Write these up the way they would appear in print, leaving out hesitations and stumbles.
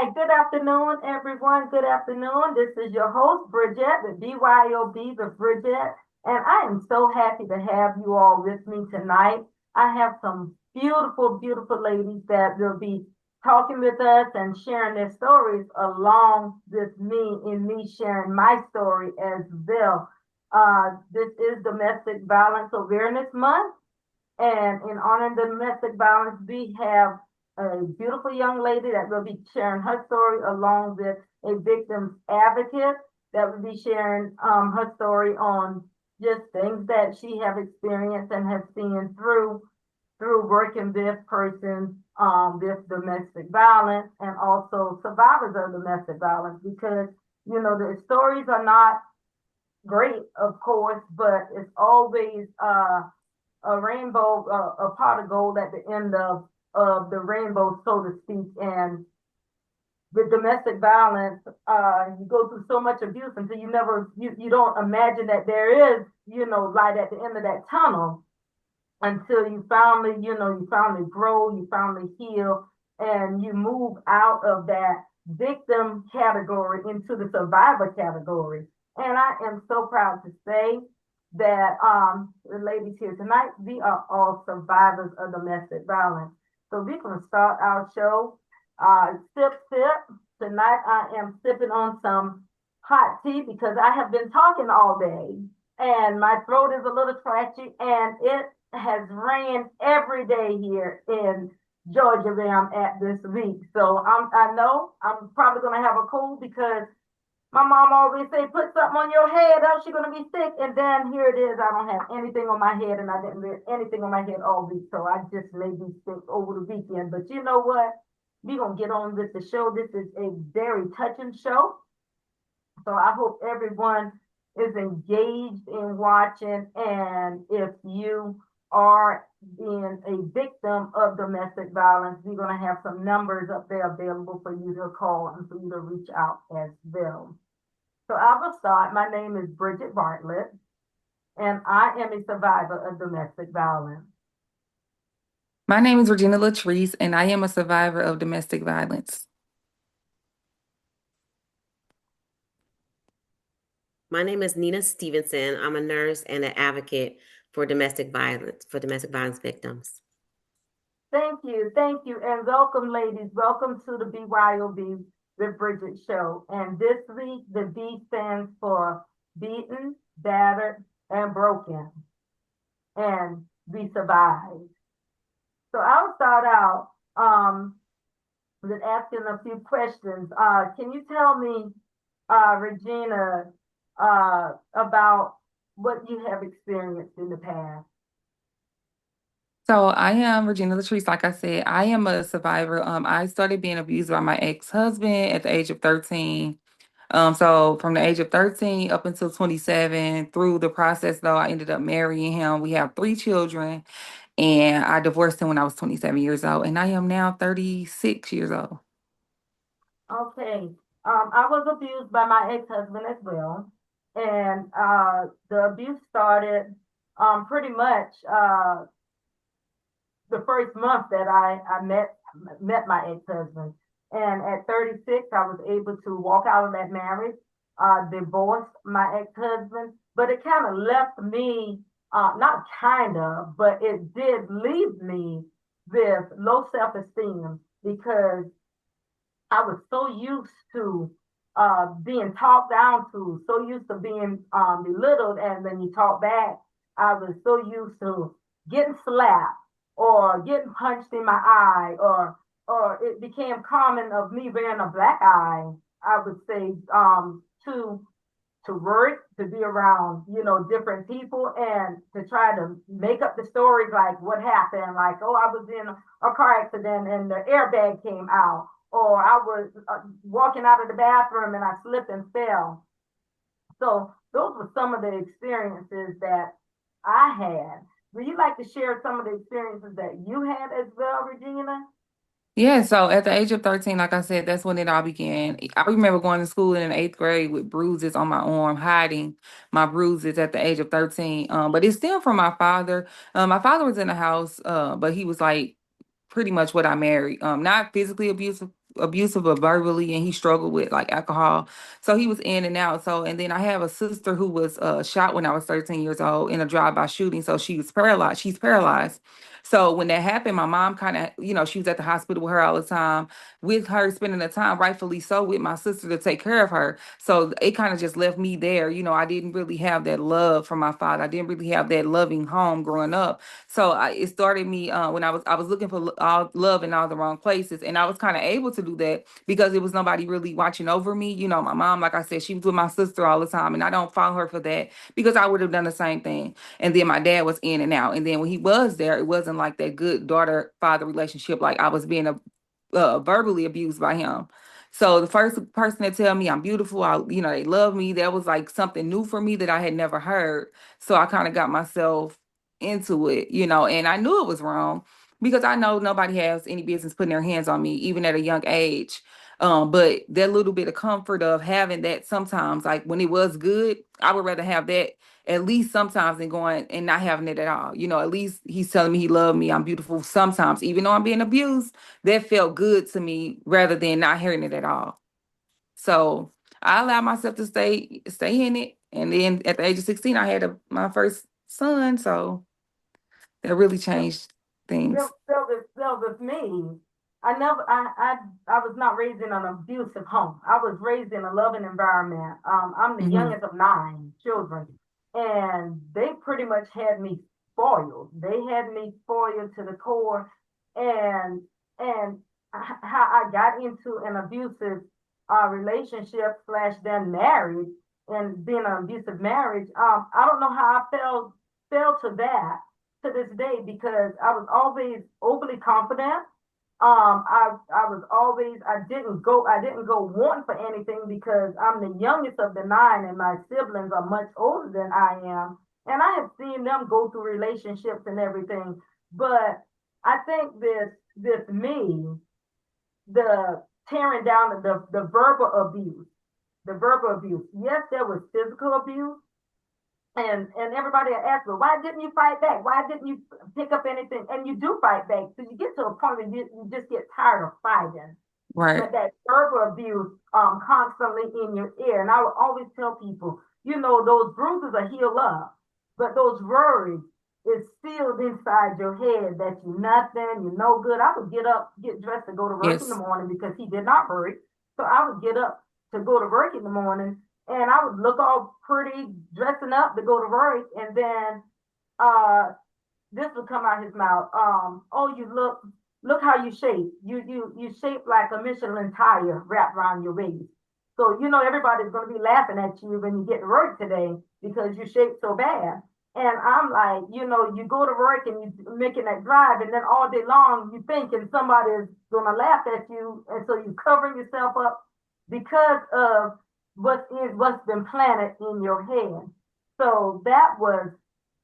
Hi, good afternoon, everyone. Good afternoon. This is your host, Briggett, with BYOB, the Briggett, and I am so happy to have you all with me tonight. I have some beautiful, beautiful ladies that will be talking with us and sharing their stories along with me in me sharing my story as well. This is Domestic Violence Awareness Month. And in honoring domestic violence, we have a beautiful young lady that will be sharing her story along with a victim's advocate that will be sharing her story on just things that she have experienced and has seen through working with persons with domestic violence and also survivors of domestic violence because the stories are not great, of course, but it's always a rainbow, a pot of gold at the end of the rainbow, so to speak. And with domestic violence, you go through so much abuse until you don't imagine that there is, light at the end of that tunnel until you finally grow, you finally heal, and you move out of that victim category into the survivor category. And I am so proud to say that the ladies here tonight, we are all survivors of domestic violence. So we're gonna start our show. Sip, sip. Tonight I am sipping on some hot tea because I have been talking all day and my throat is a little scratchy and it has rained every day here in Georgia where I'm at this week. So I know I'm probably gonna have a cold because my mom always say, put something on your head, else you're gonna be sick. And then here it is, I don't have anything on my head, and I didn't get anything on my head all week, so I just may be sick over the weekend. But you know what? We're gonna get on with the show. This is a very touching show, so I hope everyone is engaged in watching. And if you are being a victim of domestic violence, we're gonna have some numbers up there available for you to call and for you to reach out as well. So I will start. My name is Briggett Bartlett, and I am a survivor of domestic violence. My name is Regina Latrice, and I am a survivor of domestic violence. My name is Nina Stevenson. I'm a nurse and an advocate for domestic violence victims. Thank you, and welcome, ladies. Welcome to the BYOB with Briggett show. And this week, the B stands for beaten, battered, and broken. And we survived. So I'll start out with asking a few questions. Can you tell me, Regina, about what you have experienced in the past? So I am Regina Latrice. Like I said, I am a survivor. I started being abused by my ex-husband at the age of 13. So from the age of 13 up until 27, through the process though, I ended up marrying him. We have 3 children, and I divorced him when I was 27 years old, and I am now 36 years old. Okay. I was abused by my ex-husband as well. And the abuse started pretty much the first month that I met my ex-husband. And at 36, I was able to walk out of that marriage, divorce my ex-husband, but it kind of left me, not kind of, but it did leave me with low self-esteem because I was so used to being talked down to, so used to being belittled, and when you talk back, I was so used to getting slapped or getting punched in my eye, or it became common of me wearing a black eye. I would say to work, to be around, different people and to try to make up the stories like what happened, like, oh, I was in a car accident and the airbag came out, or I was walking out of the bathroom and I slipped and fell. So those were some of the experiences that I had. Would you like to share some of the experiences that you had as well, Regina? Yeah, so at the age of 13, like I said, that's when it all began. I remember going to school in the 8th grade with bruises on my arm, hiding my bruises at the age of 13. But it's still from my father. My father was in the house, but he was like pretty much what I married. Not physically abusive abusive verbally, and he struggled with like alcohol. So he was in and out. So, and then I have a sister who was shot when I was 13 years old in a drive-by shooting. So she was paralyzed. She's paralyzed. So when that happened, my mom kind of, she was at the hospital with her all the time, with her spending the time, rightfully so, with my sister to take care of her. So it kind of just left me there. I didn't really have that love from my father. I didn't really have that loving home growing up. So it started me when I was looking for all love in all the wrong places, and I was kind of able to do that because it was nobody really watching over me. My mom, like I said, she was with my sister all the time, and I don't fault her for that because I would have done the same thing. And then my dad was in and out, and then when he was there, it wasn't like that good daughter father relationship. Like I was being verbally abused by him. So the first person to tell me I'm beautiful, they love me, that was like something new for me that I had never heard. So I kind of got myself into it, and I knew it was wrong because I know nobody has any business putting their hands on me, even at a young age. But that little bit of comfort of having that sometimes, like when it was good, I would rather have that at least sometimes than going and not having it at all. At least he's telling me he loved me, I'm beautiful sometimes, even though I'm being abused. That felt good to me rather than not hearing it at all. So I allowed myself to stay in it. And then at the age of 16, I had my first son. So that really changed things. With me, I was not raised in an abusive home. I was raised in a loving environment. I'm the Hmm. youngest of 9 children, and they pretty much had me spoiled. They had me spoiled to the core, and how I got into an abusive relationship slash then married and being an abusive marriage. I don't know how I fell to that to this day because I was always overly confident. I was always I didn't go wanting for anything because I'm the youngest of the 9 and my siblings are much older than I am. And I have seen them go through relationships and everything. But I think this me, the tearing down the verbal abuse, the verbal abuse. Yes, there was physical abuse, and everybody asked, well, why didn't you fight back? Why didn't you pick up anything? And you do fight back. So you get to a point where you just get tired of fighting. Right. But that verbal abuse constantly in your ear. And I would always tell people, those bruises are healed up, but those worries is sealed inside your head that you're nothing, you're no good. I would get up, get dressed to go to work in the Yes. morning because he did not work. So I would get up to go to work in the morning and I would look all pretty, dressing up to go to work, and then uh this would come out his mouth. Oh, you look how you shape. You shape like a Michelin tire wrapped around your waist. So everybody's gonna be laughing at you when you get to work today because you shape so bad. And I'm like, you go to work and you making that drive, and then all day long you thinking somebody's gonna laugh at you, and so you covering yourself up because of what's been planted in your head. So that was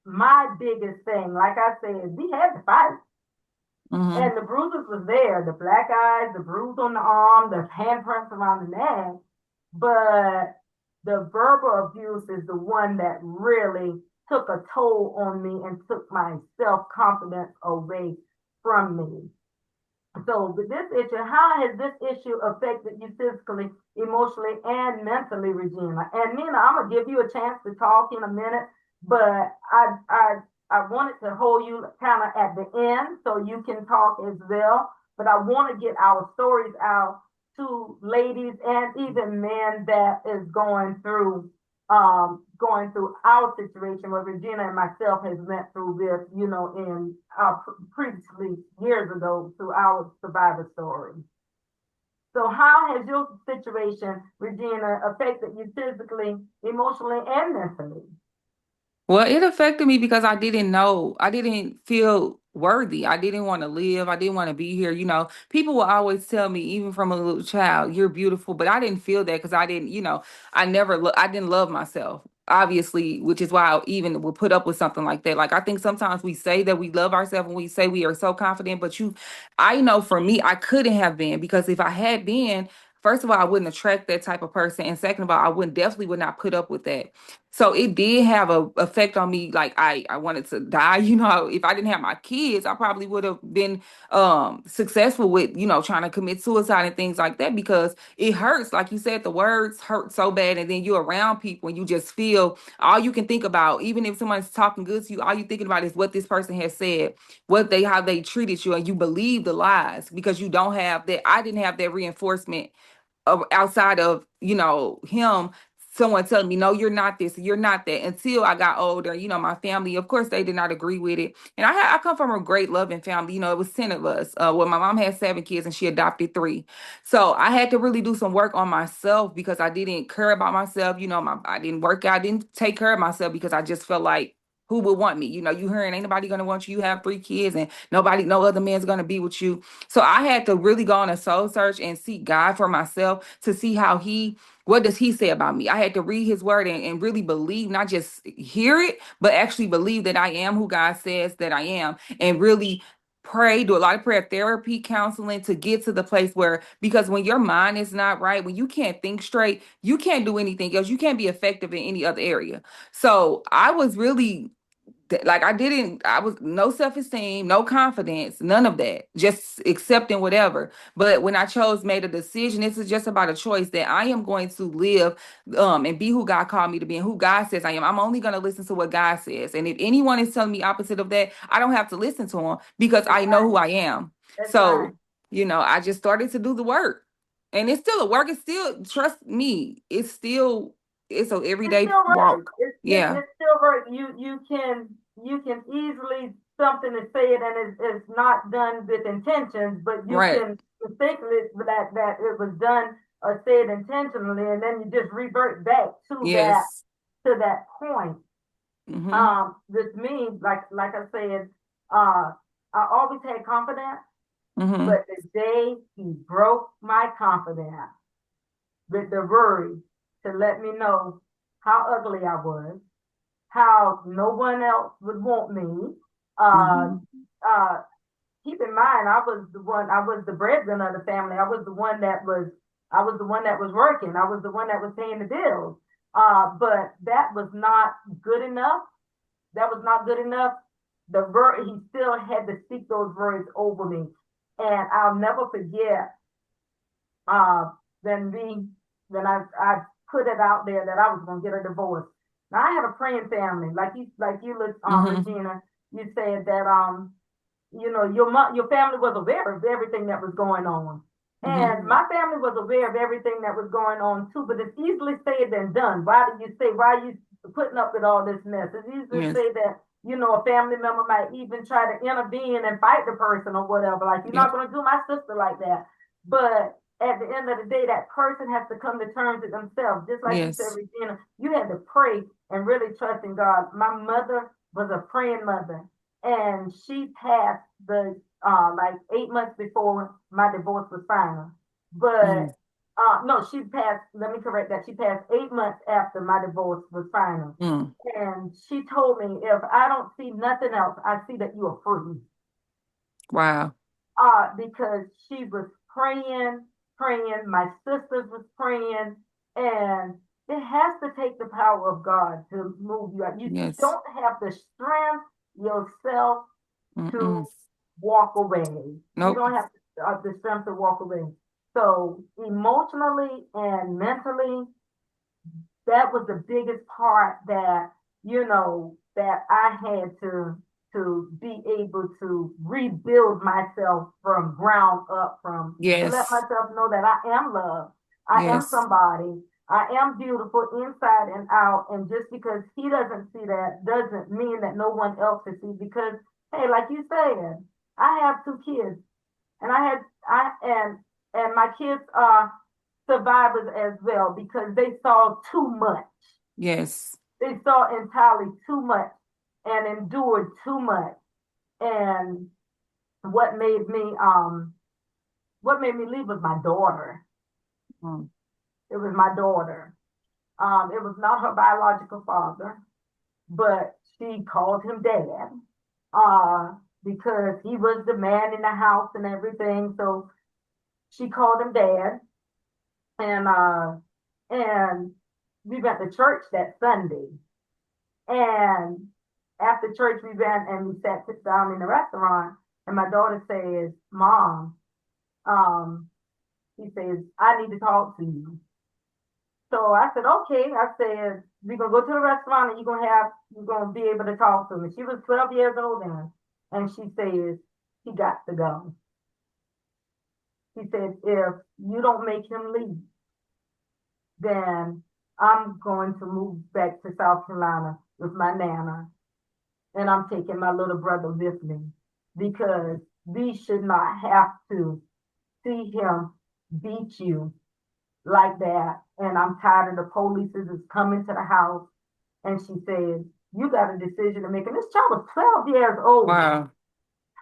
my biggest thing. Like I said, we had to fight. Hmm. And the bruises was there, the black eyes, the bruise on the arm, the handprints around the neck. But the verbal abuse is the one that really took a toll on me and took my self-confidence away from me. So with this issue, how has this issue affected you physically, emotionally, and mentally, Regina? And Nina, I'm gonna give you a chance to talk in a minute, but I wanted to hold you kind of at the end so you can talk as well. But I want to get our stories out to ladies and even men that is going through our situation where Regina and myself has went through this, in previously years ago through our survivor story. So how has your situation, Regina, affected you physically, emotionally, and mentally? Well, it affected me because I didn't know, I didn't feel worthy. I didn't want to live. I didn't want to be here. People will always tell me, even from a little child, you're beautiful, but I didn't feel that because I didn't, I didn't love myself, obviously, which is why I even would put up with something like that. Like, I think sometimes we say that we love ourselves and we say we are so confident, but I know for me, I couldn't have been because if I had been, first of all, I wouldn't attract that type of person. And second of all, I definitely would not put up with that. So it did have a effect on me. Like I wanted to die. You know, if I didn't have my kids, I probably would have been successful with, you know, trying to commit suicide and things like that, because it hurts. Like you said, the words hurt so bad, and then you're around people and you just feel all you can think about, even if someone's talking good to you, all you thinking about is what this person has said, how they treated you, and you believe the lies because you don't have that. I didn't have that reinforcement outside of, you know, him, someone telling me, no, you're not this, you're not that, until I got older. You know, my family, of course, they did not agree with it. And I come from a great loving family. You know, it was 10 of us. Well, my mom had 7 kids and she adopted 3. So I had to really do some work on myself because I didn't care about myself. You know, I didn't work out, I didn't take care of myself because I just felt like, who would want me? You know, you hearing ain't nobody gonna want you. You have 3 kids and no other man's gonna be with you. So I had to really go on a soul search and seek God for myself to see what does he say about me. I had to read his word and really believe, not just hear it, but actually believe that I am who God says that I am, and really pray, do a lot of prayer therapy, counseling, to get to the place where, because when your mind is not right, when you can't think straight, you can't do anything else. You can't be effective in any other area. So I was really like, I was no self-esteem, no confidence, none of that, just accepting whatever. But when I made a decision, this is just about a choice that I am going to live and be who God called me to be and who God says I am. I'm only going to listen to what God says. And if anyone is telling me opposite of that, I don't have to listen to them because That's I know right. who I am. That's right. So, you know, I just started to do the work. And it's still a work. It's still, trust me, it's an It's everyday still right. walk. Yeah. It's still right. You can easily something to say it and it's not done with intentions, but you Right. can mistakenly that it was done or said intentionally, and then you just revert back Yes. to that point. Mm-hmm. With me, like I said, uh, I always had confidence, Mm-hmm. but the day he broke my confidence with the worry to let me know how ugly I was, how no one else would want me. Uh, Mm-hmm. uh, Keep in mind, I was the breadwinner of the family. I was the one that was working. I was the one that was paying the bills. But that was not good enough. That was not good enough. He still had to speak those words over me. And I'll never forget uh, then we then I put it out there that I was gonna get a divorce. Now I have a praying family, like you look Mm-hmm. Regina. You said that you know your family was aware of everything that was going on, Mm-hmm. and my family was aware of everything that was going on too. But it's easily said than done. Why are you putting up with all this mess? It's easy to Yes. say that, you know, a family member might even try to intervene and fight the person or whatever. Like, you're not Yep. going to do my sister like that. But at the end of the day, that person has to come to terms with themselves. Just like you said, Yes. Regina, you had to pray and really trust in God. My mother was a praying mother, and she passed the like 8 months before my divorce was final. Mm. But no, she passed. Let me correct that. She passed 8 months after my divorce was final, Mm. and she told me, if I don't see nothing else, I see that you are free. Wow. Because she was praying, my sisters was praying, and it has to take the power of God to move you out. You Yes. don't have the strength yourself to Mm-mm. walk away. You Nope. don't have the strength to walk away. So emotionally and mentally, that was the biggest part that, you know, that I had to be able to rebuild myself from ground up, from to let Yes. myself know that I am loved, I am Yes. somebody, I am beautiful inside and out. And just because he doesn't see that doesn't mean that no one else can see. Because hey, like you said, I have 2 kids, and and my kids are survivors as well, because they saw too much. Yes. They saw entirely too much and endured too much. And what made me leave was my daughter. Mm. It was my daughter. It was not her biological father, but she called him dad. Uh, because he was the man in the house and everything. So she called him dad. And and we went to church that Sunday. And after church, we went and we sat down in the restaurant. And my daughter says, Mom, he says, I need to talk to you. So I said, okay. I said, we're gonna go to the restaurant and you're gonna be able to talk to me. She was 12 years old then. And she says, he got to go. She said, if you don't make him leave, then I'm going to move back to South Carolina with my nana. And I'm taking my little brother with me because we should not have to see him beat you like that. And I'm tired of the police is coming to the house. And she said, you got a decision to make. And this child was 12 years old. Wow.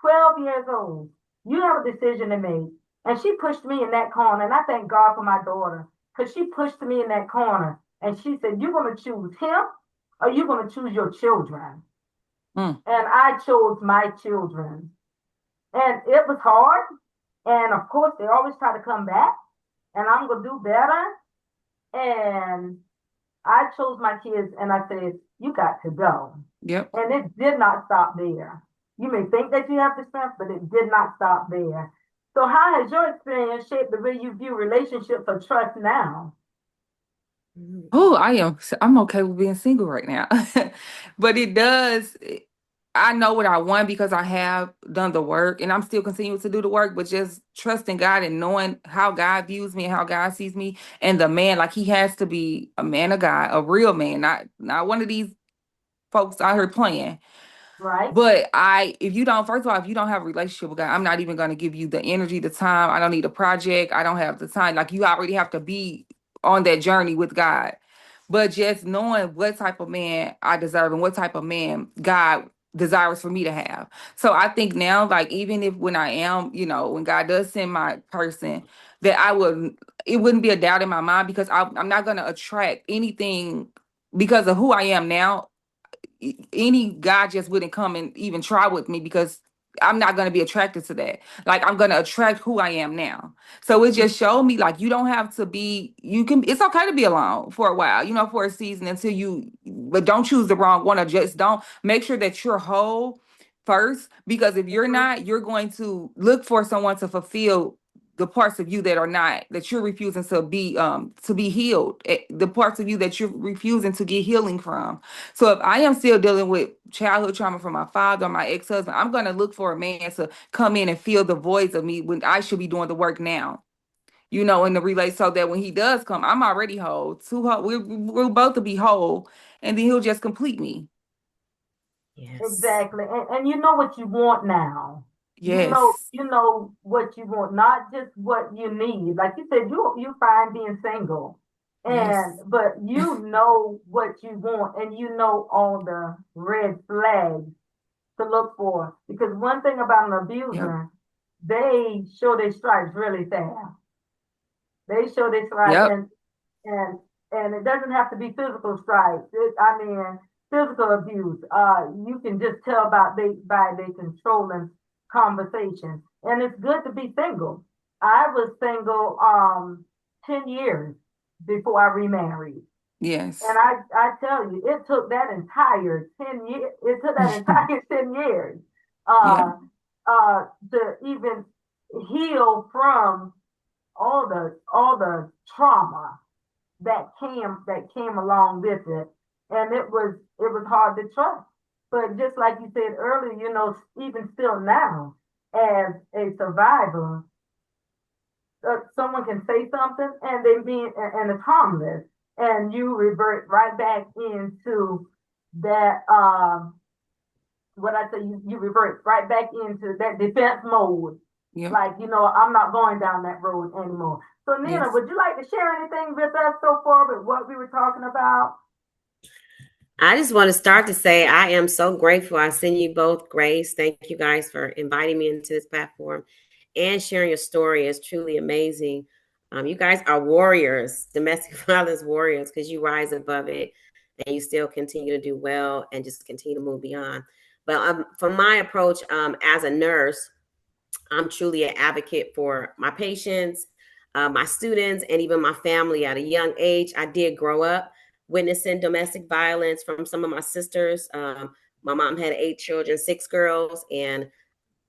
12 years old. You have a decision to make. And she pushed me in that corner. And I thank God for my daughter because she pushed me in that corner. And she said, you're going to choose him or you're going to choose your children. And I chose my children. And it was hard. And of course, they always try to come back. And I'm going to do better. And I chose my kids and I said, you got to go. Yep. And it did not stop there. You may think that you have the strength, but it did not stop there. So how has your experience shaped the way you view relationships or trust now? Oh, I'm okay with being single right now. But it does, I know what I want because I have done the work and I'm still continuing to do the work, but just trusting God and knowing how God views me and how God sees me and the man, like he has to be a man of God, a real man, not one of these folks out here playing. Right? But if you don't, first of all, if you don't have a relationship with God, I'm not even going to give you the energy, the time. I don't need a project. I don't have the time. Like you already have to be on that journey with God. But just knowing what type of man I deserve and what type of man God desires for me to have. So I think now, like even if when I am, when God does send my person, that it wouldn't be a doubt in my mind because I'm not going to attract anything because of who I am now. Any guy just wouldn't come and even try with me because I'm not going to be attracted to that. Like I'm going to attract who I am now. So it just showed me like you don't have to be, it's okay to be alone for a while, for a season but don't choose the wrong one or just don't make sure that you're whole first, because if you're not, you're going to look for someone to fulfill the parts of you that you're refusing to be healed, the parts of you that you're refusing to get healing from. So if I am still dealing with childhood trauma from my father or my ex-husband, I'm going to look for a man to come in and fill the voids of me when I should be doing the work now, in the relay, so that when he does come, I'm already whole. Too whole. We'll both to be whole, and then he'll just complete me. Yes. Exactly. And you know what you want now. Yes. You know what you want, not just what you need. Like you said, you find being single. Yes. But you know what you want and you know all the red flags to look for. Because one thing about an Yep. abuser, they show their stripes really fast. They show their stripes Yep. and and it doesn't have to be physical stripes. I mean, physical abuse. You can just tell by they controlling conversation. And it's good to be single. I was single 10 years before I remarried. And Yes. I tell you, it took that entire 10 years, it took that entire 10 years uh Yep. to even heal from all the trauma that came along with it. And it was hard to trust. But just like you said earlier, even still now, as a survivor, someone can say something and it's harmless, and you revert right back into that. What I say, you revert right back into that defense mode. Yep. Like, I'm not going down that road anymore. So, Nina, Yes. would you like to share anything with us so far with what we were talking about? I just want to start to say I am so grateful. I send you both grace. Thank you guys for inviting me into this platform and sharing your story. It's truly amazing. You guys are warriors, domestic violence warriors, because you rise above it and you still continue to do well and just continue to move beyond. But from my approach as a nurse, I'm truly an advocate for my patients, my students, and even my family. At a young age, I did grow up. witnessing domestic violence from some of my sisters. My mom had 8 children, 6 girls, and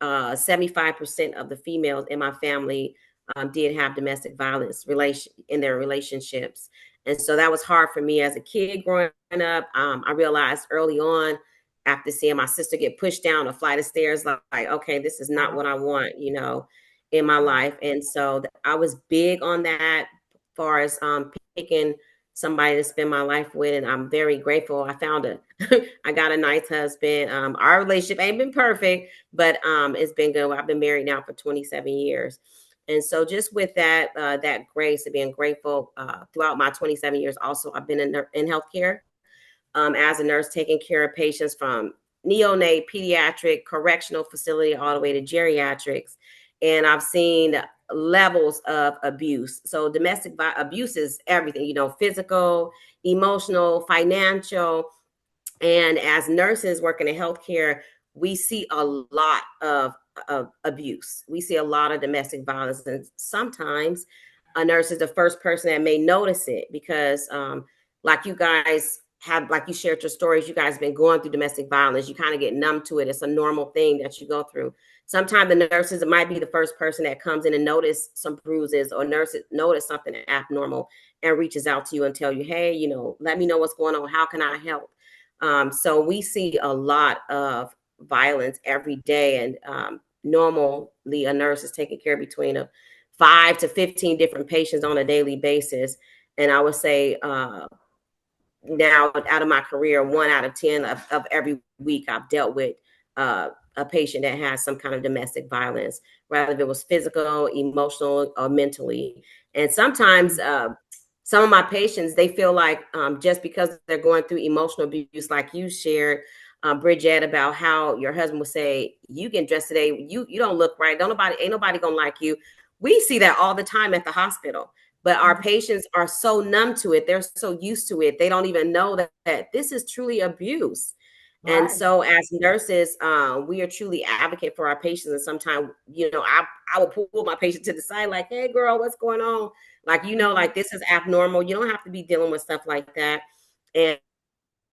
75% of the females in my family did have domestic violence in their relationships. And so that was hard for me as a kid growing up. I realized early on, after seeing my sister get pushed down a flight of stairs, like, okay, this is not what I want, in my life. And so I was big on that, as far as picking somebody to spend my life with. And I'm very grateful. I got a nice husband. Our relationship ain't been perfect, but it's been good. I've been married now for 27 years. And so just with that, that grace of being grateful throughout my 27 years, also, I've been in healthcare as a nurse, taking care of patients from neonate, pediatric, correctional facility, all the way to geriatrics. And I've seen levels of abuse. So domestic abuse is everything, physical, emotional, financial. And as nurses working in healthcare, we see a lot of abuse. We see a lot of domestic violence. And sometimes a nurse is the first person that may notice it because like you guys like you shared your stories, you guys have been going through domestic violence. You kind of get numb to it. It's a normal thing that you go through. Sometimes the nurses, it might be the first person that comes in and notice some bruises, or nurses notice something abnormal and reaches out to you and tell you, hey, let me know what's going on. How can I help? So we see a lot of violence every day. And normally a nurse is taking care of between 5 to 15 different patients on a daily basis. And I would say now, out of my career, 1 out of 10 of every week I've dealt with a patient that has some kind of domestic violence, whether it was physical, emotional, or mentally. And sometimes some of my patients, they feel like just because they're going through emotional abuse, like you shared, Briggett, about how your husband would say, you get dressed today, you don't look right. Ain't nobody gonna like you. We see that all the time at the hospital. But our patients are so numb to it. They're so used to it. They don't even know that this is truly abuse. Right. And so as nurses, we are truly advocate for our patients. And sometimes, I will pull my patient to the side like, hey, girl, what's going on? Like, like this is abnormal. You don't have to be dealing with stuff like that. And